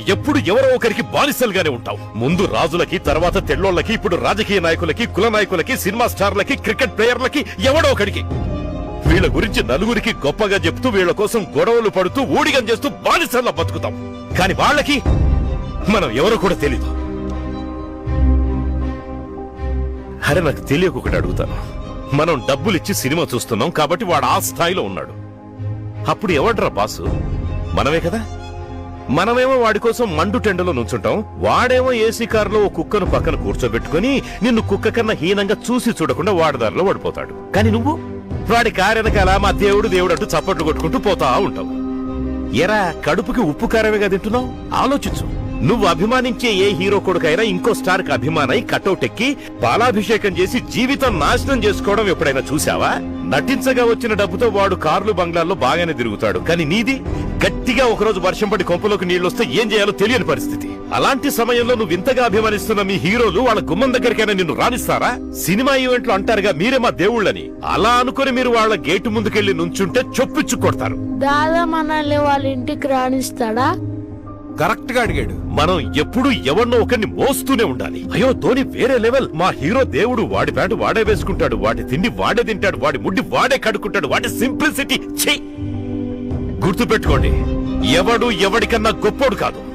ఎప్పుడు ఎవరో ఒకరికి బానిసలుగానే ఉంటావు. ముందు రాజులకి, తర్వాత తెల్లోళ్ళకి, ఇప్పుడు రాజకీయ నాయకులకి, కుల నాయకులకి, సినిమా స్టార్లకి, క్రికెట్ ప్లేయర్లకి, ఎవడో ఒకడికి. వీళ్ళ గురించి నలుగురికి గొప్పగా చెప్తూ వీళ్ళ కోసం గొడవలు పడుతూ ఊడిగం చేస్తూ బానిసల్లా బతుకుతాం. కాని వాళ్ళకి మనం ఎవరో కూడా తెలీదు. అరే నాకు తెలియకొకటి అడుగుతాను. మనం డబ్బులిచ్చి సినిమా చూస్తున్నాం కాబట్టి వాడు ఆ స్థాయిలో ఉన్నాడు. అప్పుడు ఎవడ్రా బాసు? మనమే కదా. మనమేమో వాడి కోసం మండు టెండలో నుంచుంటాం. వాడేమో ఏసీ కారులో ఓ కుక్కను పక్కన కూర్చోబెట్టుకుని నిన్ను కుక్క కన్నా హీనంగా చూసి చూడకుండా వాడదారిలో పడిపోతాడు. కాని నువ్వు వాడి కారెనకాల మా దేవుడు దేవుడు అంటూ చప్పట్లు కొట్టుకుంటూ పోతా ఉంటావు. ఎరా కడుపుకి ఉప్పు కారమే కదా తింటున్నావు? ఆలోచించు. నువ్వు అభిమానించే ఏ హీరో కొడుకైనా ఇంకో స్టార్ కి అభిమానై కటౌట్ ఎక్కి పాలాభిషేకం చేసి జీవితం నాశనం చేసుకోవడం ఎప్పుడైనా చూసావా? నటించగా వచ్చిన డబ్బుతో వాడు కార్లు బంగ్లాల్లో బాగానే తిరుగుతాడు. కానీ నీది గట్టిగా ఒకరోజు వర్షం పడి కొంపలోకి నీళ్లొస్తే ఏం చేయాలో తెలియని పరిస్థితి. అలాంటి సమయంలో నువ్వు ఇంతగా అభిమానిస్తున్న మీ హీరోలు వాళ్ళ గుమ్మం దగ్గరికైనా నిన్ను రాణిస్తారా? సినిమా ఈవెంట్లు అంటారుగా మీరే మా దేవుళ్ళని. అలా అనుకుని మీరు వాళ్ళ గేటు ముందుకెళ్లి నుంచుంటే చొప్పిచ్చు కొడతారు. దాదా మనల్ని వాళ్ళ ఇంటికి రాణిస్తాడా? కరెక్ట్ గా అడిగాడు. మనం ఎప్పుడు ఎవరినో ఒకరిని మోస్తూనే ఉండాలి. అయ్యో ధోని వేరే లెవెల్. మా హీరో దేవుడు. వాడి ప్యాంటు వాడే వేసుకుంటాడు, వాడి తిండి వాడే తింటాడు, వాడి ముడ్డి వాడే కడుక్కుంటాడు. వాడి సింప్లిసిటీ గుర్తు పెట్టుకోండి. ఎవడు ఎవడికన్నా గొప్పోడు కాదు.